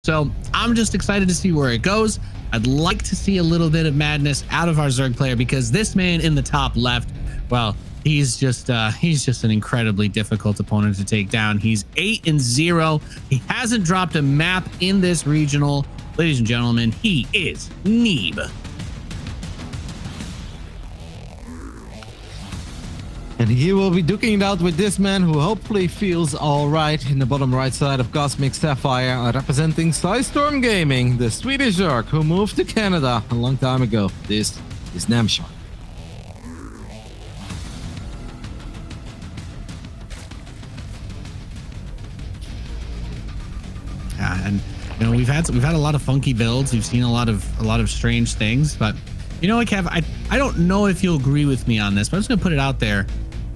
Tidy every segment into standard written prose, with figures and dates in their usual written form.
So I'm just excited to see where it goes. I'd like to see a little bit of madness out of our Zerg player, because this man in the top left, well, he's just an incredibly difficult opponent to take down. He's 8-0. He hasn't dropped a map in this regional. Ladies and gentlemen, he is Neeb. And he will be duking it out with this man who hopefully feels all right. In the bottom right side of Cosmic Sapphire, representing Storm Gaming, the Swedish Zerg who moved to Canada a long time ago. This is Namshar. Yeah, and you know, we've had a lot of funky builds. We've seen a lot of strange things, but you know what, Kev, I don't know if you'll agree with me on this, but I'm just gonna put it out there.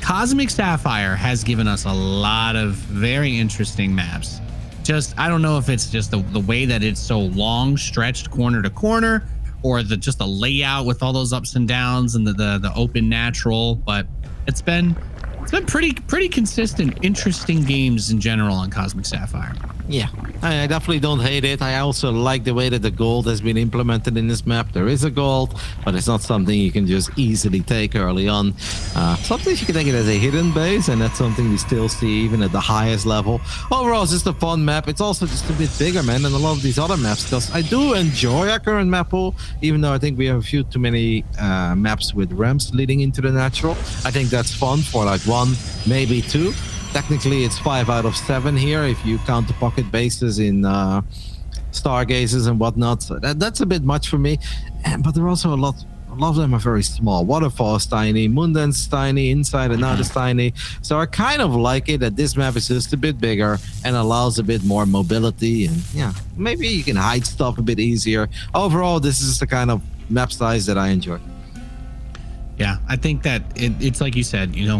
Cosmic Sapphire has given us a lot of very interesting maps. Just, I don't know if it's just the way that it's so long stretched corner to corner, or just the layout with all those ups and downs and the open natural, but it's been pretty consistent, interesting games in general on Cosmic Sapphire. Yeah, I definitely don't hate it. I also like the way that the gold has been implemented in this map. There is a gold, but it's not something you can just easily take early on. Sometimes you can take it as a hidden base, and that's something we still see even at the highest level. Overall, it's just a fun map. It's also just a bit bigger, man, than a lot of these other maps, because I do enjoy our current map pool, even though I think we have a few too many maps with ramps leading into the natural. I think that's fun for like 1, maybe 2. Technically, it's 5 out of 7 here if you count the pocket bases in stargazers and whatnot. So that's a bit much for me. But there are also a lot of them are very small. Waterfall is tiny, Moonden's tiny, Inside and Out is tiny. So I kind of like it that this map is just a bit bigger and allows a bit more mobility. And yeah, maybe you can hide stuff a bit easier. Overall, this is the kind of map size that I enjoy. Yeah, I think that it's like you said, you know,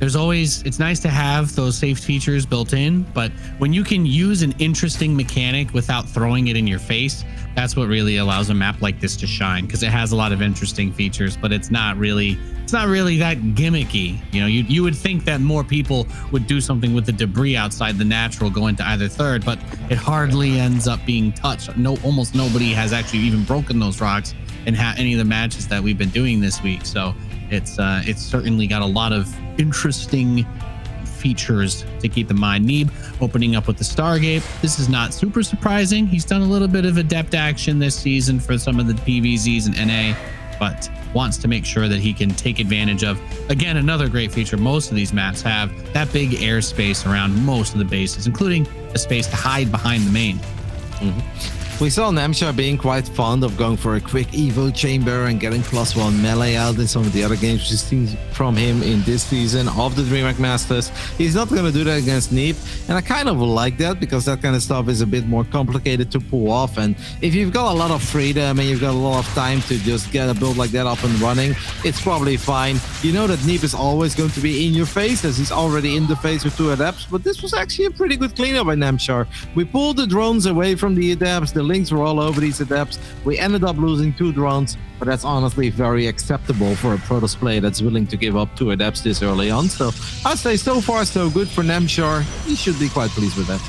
there's always, it's nice to have those safe features built in, but when you can use an interesting mechanic without throwing it in your face, that's what really allows a map like this to shine, because it has a lot of interesting features, but it's not really that gimmicky. You know, you would think that more people would do something with the debris outside the natural, go into either third, but it hardly ends up being touched. Almost nobody has actually even broken those rocks in any of the matches that we've been doing this week. So it's certainly got a lot of interesting features to keep in mind. Neeb opening up with the Stargate. This is not super surprising. He's done a little bit of adept action this season for some of the PVZs and NA, but wants to make sure that he can take advantage of, again, another great feature. Most of these maps have that big airspace around most of the bases, including a space to hide behind the main. We saw Namshar being quite fond of going for a quick Evo chamber and getting +1 melee out in some of the other games we've seen from him in this season of the DreamHack Masters. He's not going to do that against Neeb, and I kind of like that, because that kind of stuff is a bit more complicated to pull off. And if you've got a lot of freedom and you've got a lot of time to just get a build like that up and running, it's probably fine. You know that Neeb is always going to be in your face, as he's already in the face with 2 adepts, but this was actually a pretty good cleanup by Namshar. We pulled the drones away from the adepts. The links were all over these adepts. We ended up losing 2 drones, but that's honestly very acceptable for a Protoss player that's willing to give up 2 adepts this early on. So I'd say so far so good for Namshar. He should be quite pleased with that.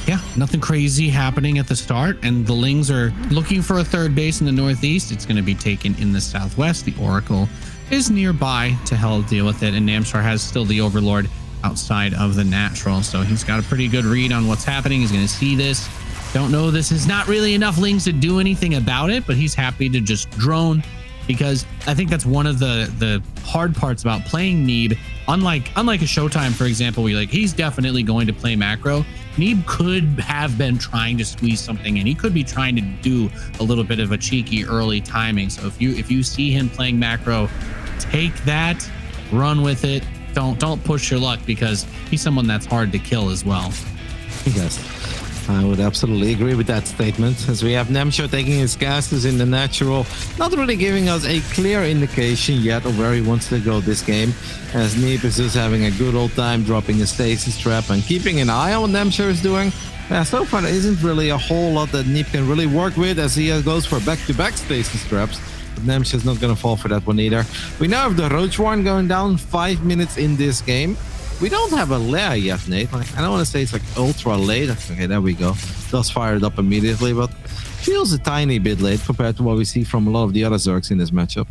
Yeah, nothing crazy happening at the start, and the Lings are looking for a third base in the northeast. It's going to be taken in the southwest. The Oracle is nearby to help deal with it, and Namshar has still the Overlord outside of the natural, so he's got a pretty good read on what's happening. He's going to see this. Don't know, this is not really enough Lings to do anything about it, but he's happy to just drone, because I think that's one of the hard parts about playing Neeb. Unlike a Showtime, for example, where he's definitely going to play macro. Neeb could have been trying to squeeze something in. He could be trying to do a little bit of a cheeky early timing. So if you see him playing macro, take that, run with it. Don't push your luck, because he's someone that's hard to kill as well. Yes, I would absolutely agree with that statement, as we have Namshar taking his casters in the natural, not really giving us a clear indication yet of where he wants to go this game, as Neeb is just having a good old time dropping a stasis trap and keeping an eye on what Namshar is doing. So far there isn't really a whole lot that Neeb can really work with, as he goes for back-to-back stasis traps. But Namshar's not going to fall for that one either. We now have the Roach Warren going down 5 minutes in this game. We don't have a lair yet, Nate. Like, I don't want to say it's like ultra late. Okay, there we go. Does fire it up immediately, but feels a tiny bit late compared to what we see from a lot of the other Zergs in this matchup.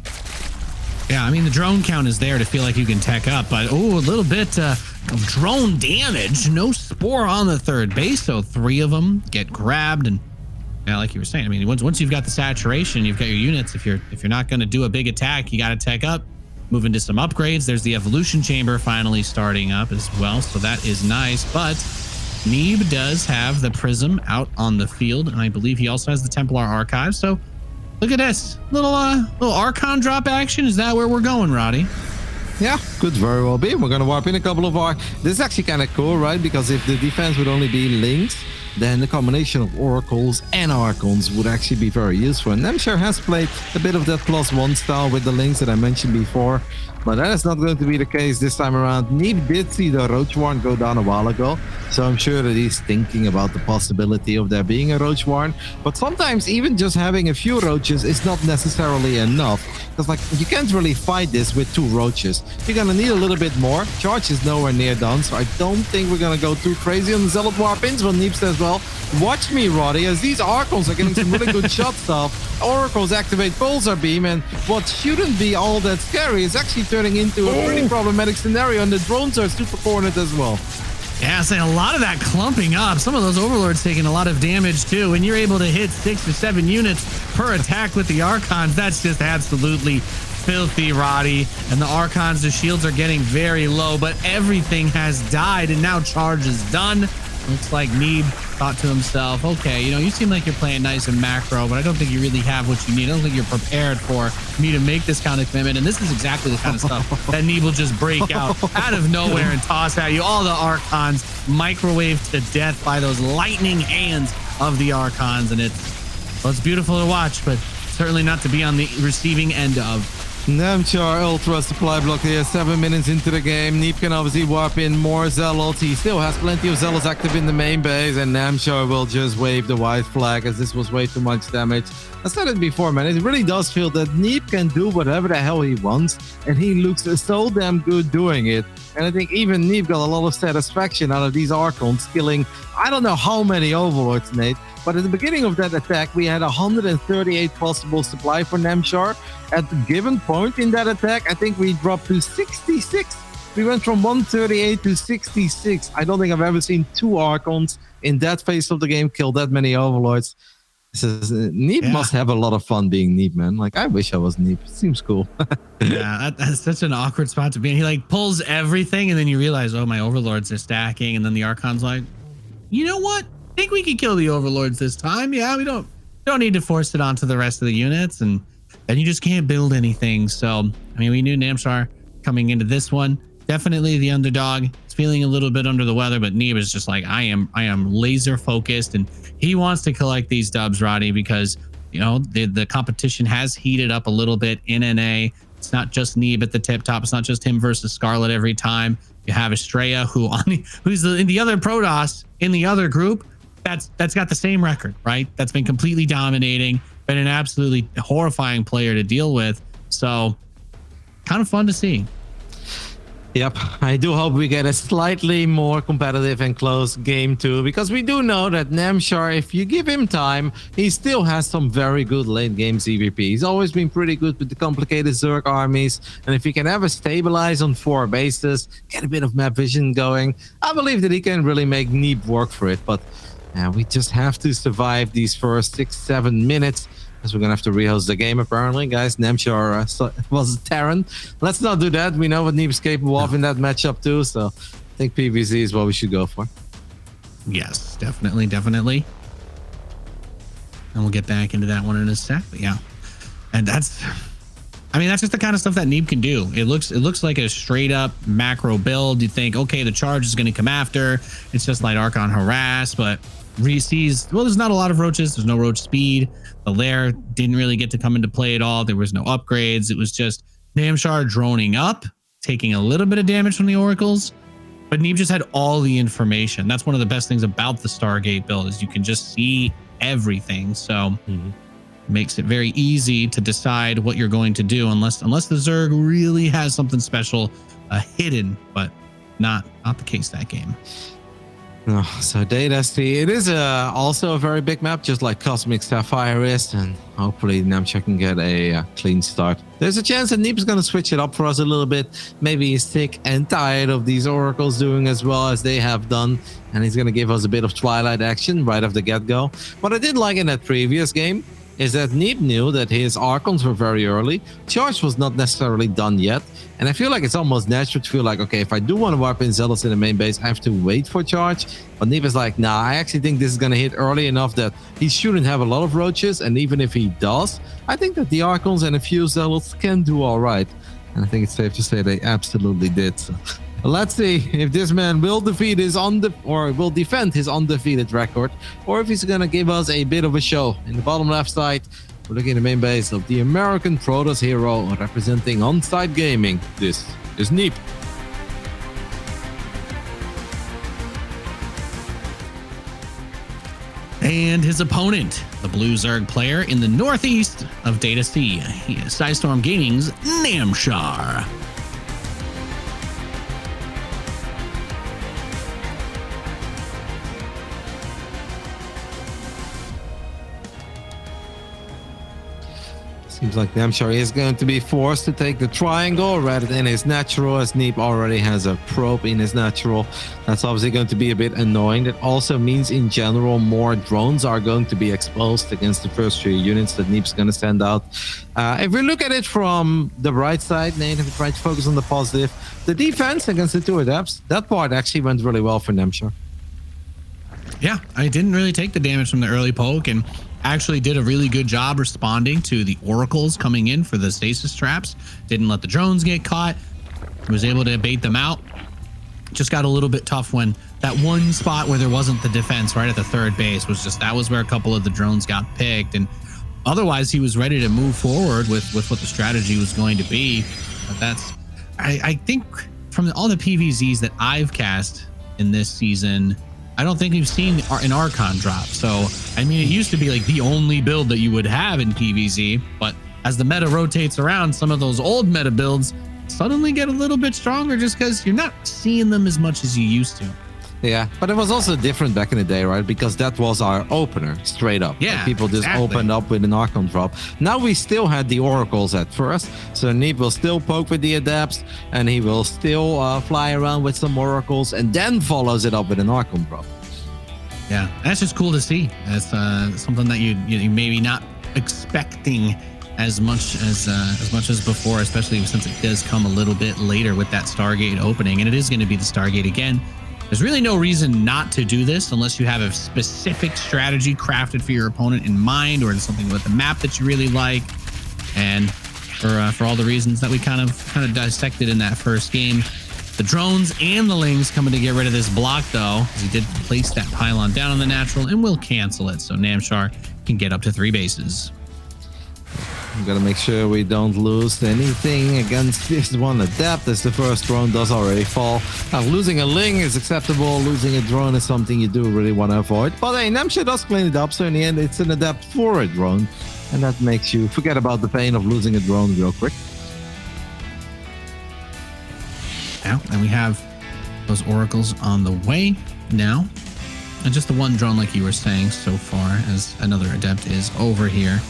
Yeah, I mean, the drone count is there to feel like you can tech up, but a little bit of drone damage. No Spore on the third base, so 3 of them get grabbed. And yeah, like you were saying, I mean, once you've got the saturation, you've got your units. If you're not going to do a big attack, you got to tech up, move into some upgrades. There's the evolution chamber finally starting up as well, so that is nice. But Neeb does have the prism out on the field, and I believe he also has the Templar archive. So look at this little Archon drop action. Is that where we're going, Roddy? Yeah, could very well be. We're going to warp in a couple of our... This is actually kind of cool, right? Because if the defense would only be links, then the combination of Oracles and Archons would actually be very useful. And Namshar has played a bit of that +1 style with the links that I mentioned before, but that is not going to be the case this time around. Neeb did see the Roach Warren go down a while ago, so I'm sure that he's thinking about the possibility of there being a Roach Warren. But sometimes even just having a few Roaches is not necessarily enough, because like you can't really fight this with 2 Roaches. You're gonna need a little bit more. Charge is nowhere near done, so I don't think we're gonna go too crazy on the Zealot Warpins. But Neeb says, well, watch me, Roddy, as these Archons are getting some really good shots off. Oracles activate Pulsar Beam, and what shouldn't be all that scary is actually turning into a pretty problematic scenario, and the drones are super cornered as well. Yeah, saying a lot of that clumping up. Some of those Overlords taking a lot of damage too. When you're able to hit 6 or 7 units per attack with the Archons, that's just absolutely filthy, Roddy. And the Archons, the shields are getting very low, but everything has died, and now charge is done. Looks like Neeb thought to himself, okay, you seem like you're playing nice and macro, but I don't think you really have what you need. I don't think you're prepared for me to make this kind of commitment. And this is exactly the kind of stuff that Neeb will just break out of nowhere and toss at you. All the Archons microwaved to death by those lightning hands of the Archons. And it's beautiful to watch, but certainly not to be on the receiving end of. Namshar Ultra supply block here, 7 minutes into the game. Neeb can obviously warp in more Zealots. He still has plenty of Zealots active in the main base, and Namshar will just wave the white flag as this was way too much damage. I said it before, man. It really does feel that Neeb can do whatever the hell he wants, and he looks so damn good doing it. And I think even Neeb got a lot of satisfaction out of these Archons killing, I don't know how many Overlords, Nate. But at the beginning of that attack, we had 138 possible supply for Namshar. At the given point in that attack, I think we dropped to 66. We went from 138 to 66. I don't think I've ever seen 2 Archons in that phase of the game kill that many Overlords. Neeb must have a lot of fun being Neeb, man. Like, I wish I was Neeb. It seems cool. Yeah, that's such an awkward spot to be in. He like pulls everything, and then you realize, oh, my Overlords are stacking. And then the Archon's like, you know what? I think we can kill the Overlords this time. Yeah, we don't need to force it onto the rest of the units, and then you just can't build anything. So, I mean, we knew Namshar coming into this one, definitely the underdog. He's feeling a little bit under the weather, but Neeb is just like, I am laser focused, and he wants to collect these dubs, Roddy, because the competition has heated up a little bit in NA. It's not just Neeb at the tip top. It's not just him versus Scarlet every time. You have Estrella, who's the other Protoss in the other group. That's got the same record, right? That's been completely dominating, been an absolutely horrifying player to deal with. So kind of fun to see. Yep, I do hope we get a slightly more competitive and close game too, because we do know that Namshar, if you give him time, he still has some very good late game CVP. He's always been pretty good with the complicated Zerg armies, and if he can ever stabilize on 4 bases, get a bit of map vision going, I believe that he can really make Neeb work for it. But we just have to survive these first 6-7 minutes, as we're gonna have to rehost the game apparently, guys. Namshar was Terran. Let's not do that. We know what Neeb's capable of in that matchup too, so I think PvZ is what we should go for. Yes, definitely. And we'll get back into that one in a sec. But yeah, and that's just the kind of stuff that Neeb can do. It looks like a straight up macro build. You think, okay, the charge is going to come after. It's just like Archon harass, but sees, well, there's not a lot of roaches. There's no roach speed. The lair didn't really get to come into play at all. There was no upgrades. It was just Namshar droning up, taking a little bit of damage from the oracles, but Neeb just had all the information. That's one of the best things about the Stargate build, is you can just see everything. So makes it very easy to decide what you're going to do, unless the Zerg really has something special hidden. But not the case that game. No, so Data SC, it is also a very big map, just like Cosmic Sapphire is, and hopefully Namshar can get a clean start. There's a chance that Neeb's going to switch it up for us a little bit. Maybe he's sick and tired of these Oracles doing as well as they have done, and he's going to give us a bit of Twilight action right off the get-go. What I did like in that previous game is that Neeb knew that his Archons were very early. Charge was not necessarily done yet. And I feel like it's almost natural to feel like, okay, if I do want to wipe in Zealots in the main base, I have to wait for charge. But Neeb is like, nah, I actually think this is going to hit early enough that he shouldn't have a lot of roaches. And even if he does, I think that the Archons and a few Zealots can do all right. And I think it's safe to say they absolutely did. So let's see if this man will defeat his will defend his undefeated record, or if he's going to give us a bit of a show. In the bottom left side, we're looking at the main base of the American Protoss hero representing On-Site Gaming. This is Neeb. And his opponent, the Blue Zerg player in the northeast of Data C. He is Sidestorm Gaming's Namshar. Seems like Namshar is going to be forced to take the triangle rather than his natural, as Neeb already has a probe in his natural. That's obviously going to be a bit annoying. That also means in general more drones are going to be exposed against the first few units that Neeb's going to send out. If we look at it from the right side, Nate, if we try to focus on the positive, the defense against the two adepts, that part actually went really well for Namshar. Yeah, I didn't really take the damage from the early poke and actually did a really good job responding to the Oracles coming in for the stasis traps. Didn't let the drones get caught. Was able to bait them out. Just got a little bit tough when that one spot where there wasn't the defense right at the third base that was where a couple of the drones got picked. And otherwise he was ready to move forward with what the strategy was going to be. But I think from all the PVZs that I've cast in this season, I don't think we've seen an Archon drop. So, I mean, it used to be like the only build that you would have in PvZ, but as the meta rotates around, some of those old meta builds suddenly get a little bit stronger just because you're not seeing them as much as you used to. Yeah, but it was also different back in the day, right? Because that was our opener, straight up. Yeah, like people just opened up with an Archon drop. Now we still had the Oracles at first, so Neeb will still poke with the Adepts, and he will still fly around with some Oracles, and then follows it up with an Archon drop. Yeah, that's just cool to see. That's something that you maybe not expecting as much as before, especially since it does come a little bit later with that Stargate opening, and it is going to be the Stargate again. There's really no reason not to do this unless you have a specific strategy crafted for your opponent in mind, or something with a map that you really like. And for all the reasons that we kind of dissected in that first game, the drones and the Lings coming to get rid of this block though, as he did place that pylon down on the natural and will cancel it, so Namshar can get up to 3 bases. We gotta make sure we don't lose anything against this one adept, as the first drone does already fall. Now, losing a Ling is acceptable. Losing a drone is something you do really want to avoid. But hey, Namshar does clean it up, so in the end, it's an adept for a drone. And that makes you forget about the pain of losing a drone real quick. Now, and we have those Oracles on the way now. And just the one drone, like you were saying so far, as another adept is over here.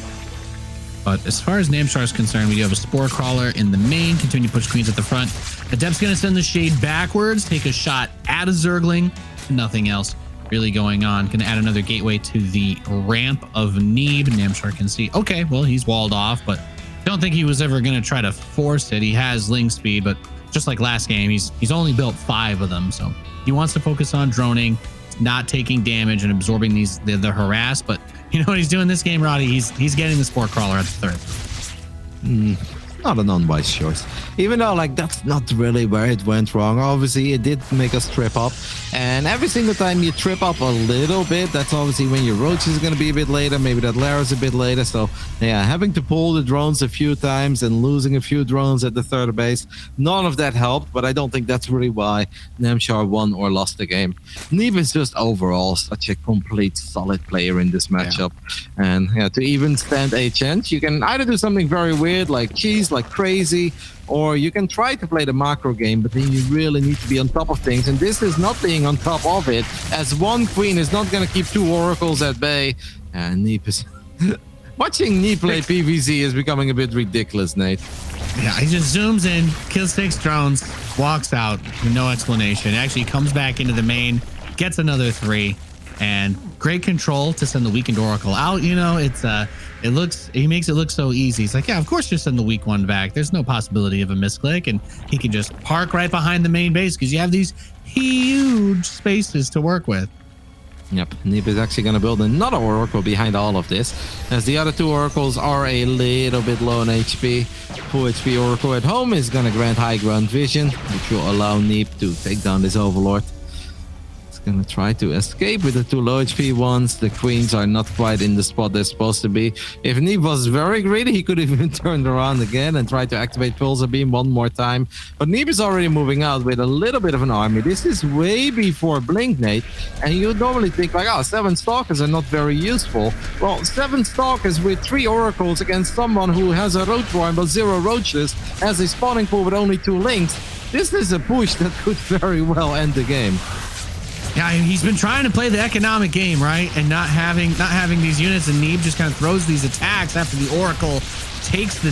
But as far as Namshar is concerned, we do have a Spore Crawler in the main, continue to push Queens at the front. Adept's going to send the Shade backwards, take a shot at a Zergling, nothing else really going on. Going to add another gateway to the ramp of Neeb. Namshar can see, okay, well, he's walled off, but don't think he was ever going to try to force it. He has Ling speed, but just like last game, he's only built 5 of them, so he wants to focus on droning, not taking damage and absorbing the harass. But you know what he's doing this game, Roddy? He's getting the Spore Crawler at the third. Not an unwise choice. Even though, like, that's not really where it went wrong. Obviously, it did make us trip up. And every single time you trip up a little bit, that's obviously when your Roach is going to be a bit later. Maybe that Lara's a bit later. So, yeah, having to pull the drones a few times and losing a few drones at the third base, none of that helped. But I don't think that's really why Namshar won or lost the game. Neeb is just overall such a complete solid player in this matchup. Yeah. And yeah, to even stand a chance, you can either do something very weird like cheese, like crazy, or you can try to play the macro game, but then you really need to be on top of things. And this is not being on top of it, as one queen is not going to keep 2 oracles at bay. And Neeb is... Watching Neeb play PvZ is becoming a bit ridiculous, Nate. Yeah, he just zooms in, kills 6 drones, walks out with no explanation. Actually comes back into the main, gets another 3, and great control to send the weakened oracle out. You know, he makes it look so easy. He's like, yeah, of course just send the weak one back. There's no possibility of a misclick, and he can just park right behind the main base because you have these huge spaces to work with. Yep, Neeb is actually going to build another oracle behind all of this, as the other 2 oracles are a little bit low on HP. Full HP oracle at home is going to grant high ground vision, which will allow Neeb to take down this overlord. Gonna try to escape with the 2 low HP ones. The queens are not quite in the spot they're supposed to be. If Neeb was very greedy, he could have even turned around again and tried to activate Pulsar Beam one more time. But Neeb is already moving out with a little bit of an army. This is way before Blink, Nate. And you normally think like, oh, 7 Stalkers are not very useful. Well, 7 Stalkers with 3 Oracles against someone who has a Roach Warren but 0 Roaches, has a spawning pool with only 2 links. This is a push that could very well end the game. Yeah, he's been trying to play the economic game, right? And not having these units, and Neeb just kind of throws these attacks after the Oracle takes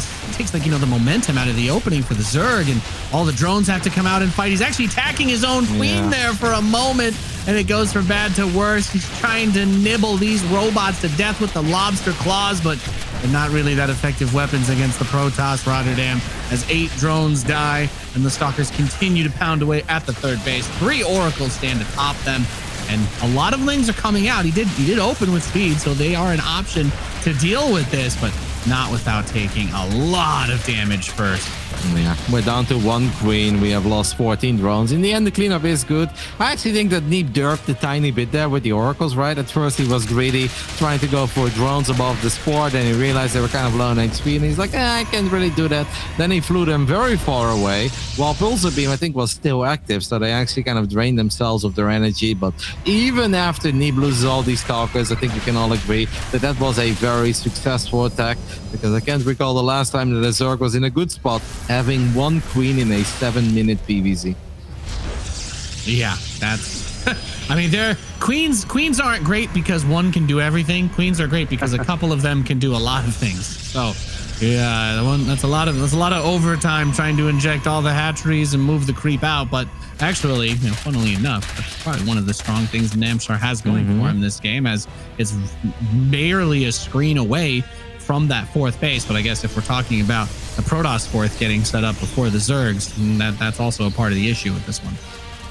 like, you know, the momentum out of the opening for the Zerg, and all the drones have to come out and fight. He's actually attacking his own queen there for a moment, and it goes from bad to worse. He's trying to nibble these robots to death with the lobster claws, but they're not really that effective weapons against the Protoss Rotterdam, as 8 drones die, and the Stalkers continue to pound away at the 3rd base. 3 Oracles stand atop them, and a lot of Lings are coming out. He did open with speed, so they are an option to deal with this, but not without taking a lot of damage first. Yeah, we're down to 1 queen. We have lost 14 drones. In the end, the cleanup is good. I actually think that Neeb derped a tiny bit there with the oracles, right? At first, he was greedy, trying to go for drones above the spore. Then he realized they were kind of low on HP, and he's like, I can't really do that. Then he flew them very far away, while Pulsar Beam, I think, was still active, so they actually kind of drained themselves of their energy. But even after Neeb loses all these Stalkers, I think we can all agree that that was a very successful attack, because I can't recall the last time that the Zerg was in a good spot, having 1 queen in a 7-minute PvZ. Yeah, that's... I mean, queens aren't great because one can do everything. Queens are great because a couple of them can do a lot of things. So, yeah, that's a lot of overtime trying to inject all the hatcheries and move the creep out. But actually, you know, funnily enough, that's probably one of the strong things Namshar has going for him this game, as it's barely a screen away from that 4th base. But I guess if we're talking about the Protoss 4th getting set up before the Zergs, that's also a part of the issue with this one.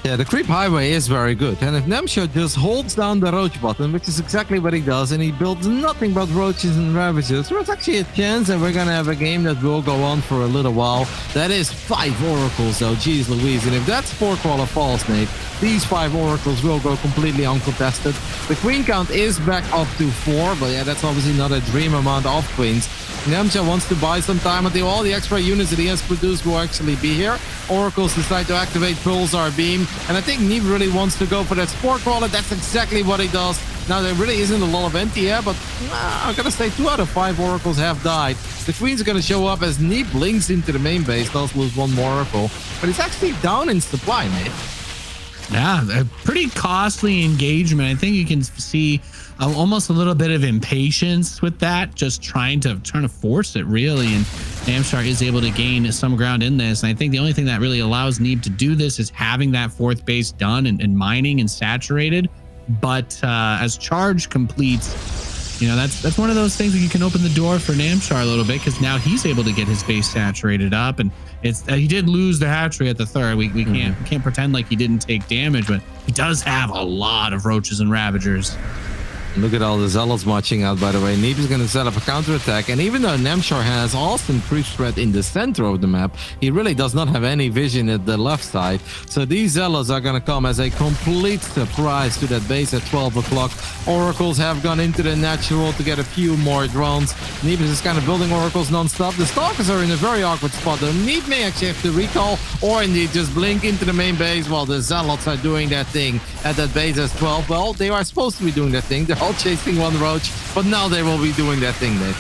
Yeah, the creep highway is very good. And if Namshar just holds down the roach button, which is exactly what he does, and he builds nothing but roaches and ravages, there's actually a chance that we're going to have a game that will go on for a little while. That is 5 oracles, though. Jeez Louise. And if that spore crawler falls, Nate, these 5 oracles will go completely uncontested. The queen count is back up to 4, but yeah, that's obviously not a dream amount of queens. Namshar wants to buy some time until all the extra units that he has produced will actually be here. Oracles decide to activate Pulsar Beam, and I think Neeb really wants to go for that Spore Crawler. That's exactly what he does. Now, there really isn't a lot of anti here, but I'm going to say 2 out of 5 Oracles have died. The Queens are going to show up as Neeb links into the main base, does lose 1 more Oracle, but it's actually down in supply, mate. Yeah, a pretty costly engagement. I think you can see almost a little bit of impatience with that, just trying to force it, really. And Namshar is able to gain some ground in this. And I think the only thing that really allows Neeb to do this is having that 4th base done and mining and saturated. But as charge completes, you know, that's one of those things where you can open the door for Namshar a little bit, because now he's able to get his base saturated up. And it's he did lose the hatchery at the 3rd. We can't pretend like he didn't take damage, but he does have a lot of roaches and ravagers. Look at all the Zealots marching out, by the way. Neeb is going to set up a counterattack, and even though Namshar has awesome creep spread in the center of the map, he really does not have any vision at the left side. So these Zealots are going to come as a complete surprise to that base at 12 o'clock. Oracles have gone into the natural to get a few more drones. Neeb is just kind of building Oracles non-stop. The Stalkers are in a very awkward spot, though. Neeb may actually have to recall or indeed just blink into the main base while the Zealots are doing their thing at that base as 12. Well, they are supposed to be doing their thing. They're all chasing 1 roach, but now they will be doing that thing, Nate.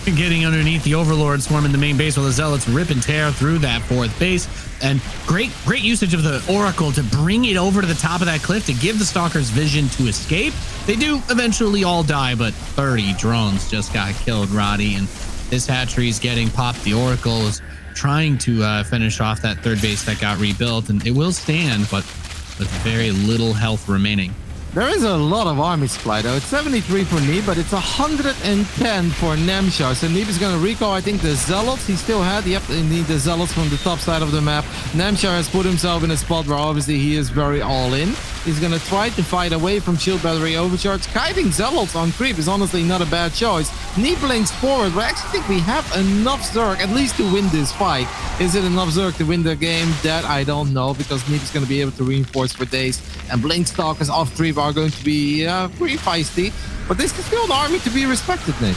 getting underneath the Overlord swarm in the main base while the Zealots rip and tear through that 4th base. And great usage of the Oracle to bring it over to the top of that cliff to give the Stalkers vision to escape. They do eventually all die, but 30 drones just got killed, Roddy. And this hatchery's getting popped. The Oracle is trying to finish off that 3rd base that got rebuilt, and it will stand, but with very little health remaining. There is a lot of army supply, though. It's 73 for Neeb, but it's 110 for Namshar. So Neeb is going to recall, I think, the Zealots he still had. Yep, indeed, the Zealots from the top side of the map. Namshar has put himself in a spot where obviously he is very all in. He's going to try to fight away from shield battery overcharge. Kiting Zealots on creep is honestly not a bad choice. Neeb blinks forward, but I actually think we have enough Zerg at least to win this fight. Is it enough Zerg to win the game? That I don't know, because Neeb is going to be able to reinforce for days. And Blink Stalkers off creep are going to be pretty feisty, but this is still an army to be respected, Nick.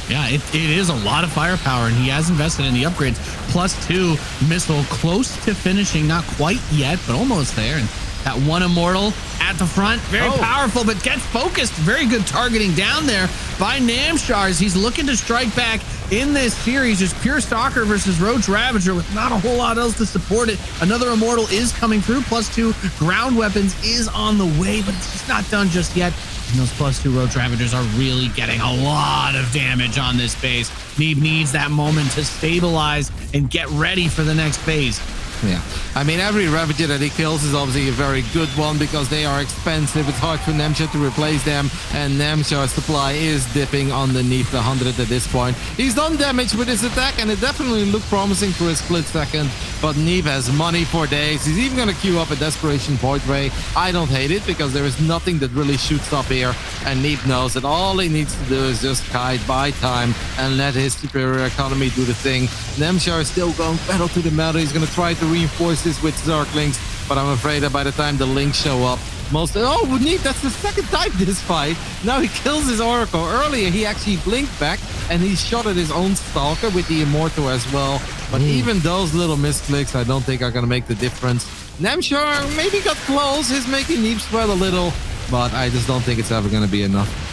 Yeah, it is a lot of firepower, and he has invested in the upgrades. +2 missile, close to finishing, not quite yet, but almost there. And that one Immortal at the front, very powerful, but gets focused. Very good targeting down there by Namshar as he's looking to strike back in this series. Just pure Stalker versus Roach Ravager with not a whole lot else to support it. Another Immortal is coming through. +2 ground weapons is on the way, but it's just not done just yet. And those +2 Roach Ravagers are really getting a lot of damage on this base. Neeb needs that moment to stabilize and get ready for the next phase. Yeah, I mean, every Ravager that he kills is obviously a very good one because they are expensive. It's hard for Namshar to replace them, and Namshar's supply is dipping underneath the 100 at this point. He's done damage with his attack, and it definitely looked promising for a split second, but Neeb has money for days. He's even going to queue up a Desperation Void Ray. I don't hate it because there is nothing that really shoots up here, and Neeb knows that all he needs to do is just kite, buy time, and let his superior economy do the thing. Namshar is still going pedal to the metal. He's going to try to reinforce this with Zerglings, but I'm afraid that by the time the links show up, Neeb, that's the second time this fight. Now he kills his Oracle. Earlier he actually blinked back and he shot at his own Stalker with the Immortal as well. But even those little misclicks I don't think are going to make the difference. Namshar maybe got close. He's making Neeb sweat a little, but I just don't think it's ever going to be enough.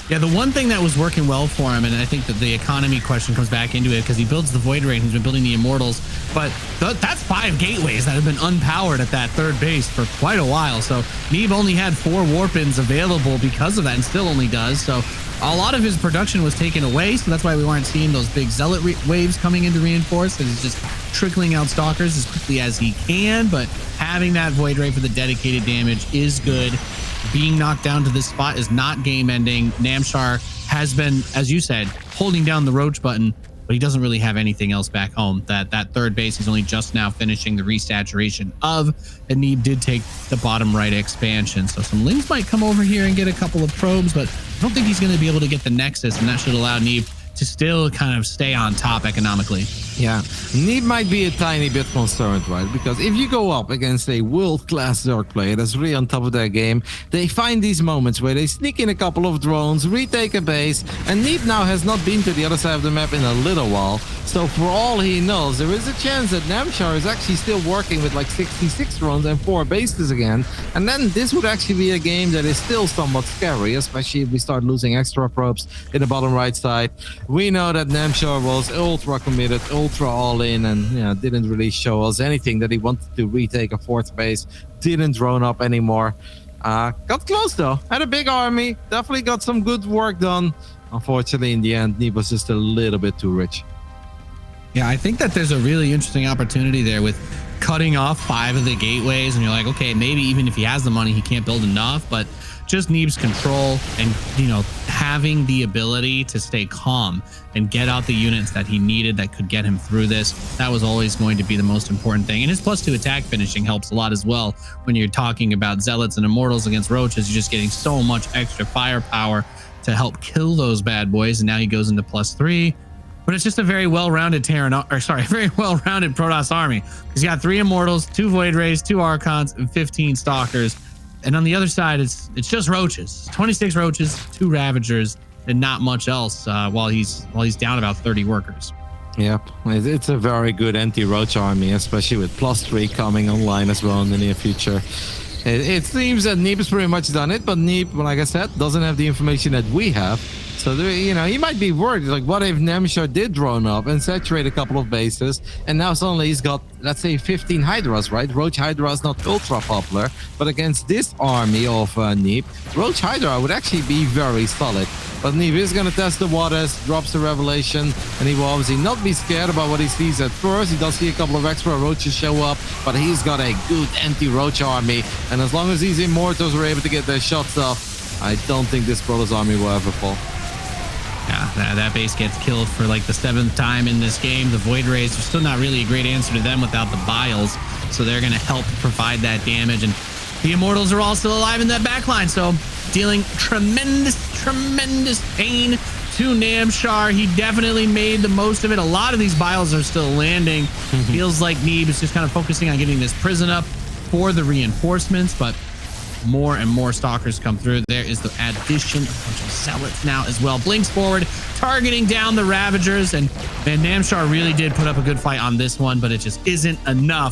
Yeah, the one thing that was working well for him, and I think that the economy question comes back into it because he builds the Void Ray and he's been building the Immortals, but that's 5 gateways that have been unpowered at that 3rd base for quite a while. So Neeb only had 4 Warpins available because of that and still only does. So a lot of his production was taken away. So that's why we weren't seeing those big Zealot waves coming in to reinforce. He's just trickling out Stalkers as quickly as he can, but having that Void Ray for the dedicated damage is good. Being knocked down to this spot is not game ending. Namshar has been, as you said, holding down the Roach button, but he doesn't really have anything else back home. That 3rd base, he's only just now finishing the resaturation of, and Neeb did take the bottom right expansion. So some Lings might come over here and get a couple of probes, but I don't think he's going to be able to get the Nexus, and that should allow Neeb to still kind of stay on top economically. Yeah, Neeb might be a tiny bit concerned, right? Because if you go up against a world-class Zerg player that's really on top of their game, they find these moments where they sneak in a couple of drones, retake a base, and Neeb now has not been to the other side of the map in a little while. So for all he knows, there is a chance that Namshar is actually still working with like 66 drones and 4 bases again. And then this would actually be a game that is still somewhat scary, especially if we start losing extra probes in the bottom right side. We know that Namshar was ultra committed, ultra all in, and didn't really show us anything that he wanted to retake a 4th base, didn't drone up anymore. Got close though, had a big army, definitely got some good work done. Unfortunately, in the end, Neeb was just a little bit too rich. Yeah, I think that there's a really interesting opportunity there with cutting off 5 of the gateways, and you're like, okay, maybe even if he has the money, he can't build enough, but just Neeb's control and, having the ability to stay calm and get out the units that he needed that could get him through this, that was always going to be the most important thing. And his +2 attack finishing helps a lot as well. When you're talking about Zealots and Immortals against Roaches, you're just getting so much extra firepower to help kill those bad boys. And now he goes into +3. But it's just a very well-rounded very well-rounded Protoss army. He's got 3 Immortals, 2 Void Rays, 2 Archons, and 15 Stalkers. And on the other side, it's just Roaches. 26 Roaches, 2 Ravagers, and not much else while he's down about 30 workers. Yep, it's a very good anti-Roach army, especially with +3 coming online as well in the near future. It seems that Neeb has pretty much done it, but Neeb, like I said, doesn't have the information that we have. So, he might be worried. Like, what if Namshar did drone up and saturate a couple of bases, and now suddenly he's got, let's say, 15 Hydras, right? Roach Hydra is not ultra popular, but against this army of Neeb, Roach Hydra would actually be very solid. But Neeb is going to test the waters, drops the revelation, and he will obviously not be scared about what he sees at first. He does see a couple of extra roaches show up, but he's got a good anti-roach army, and as long as these immortals are able to get their shots off, I don't think this Protoss army will ever fall. Yeah, that base gets killed for like the 7th time in this game. The Void Rays are still not really a great answer to them without the Biles, so they're going to help provide that damage. And the Immortals are all still alive in that backline, so dealing tremendous pain to Namshar. He definitely made the most of it. A lot of these Biles are still landing. Feels like Neeb is just kind of focusing on getting this prison up for the reinforcements, but more and more stalkers come through. There is the addition of a bunch of zealots now as well. Blinks forward, targeting down the Ravagers, and man, Namshar really did put up a good fight on this one, but it just isn't enough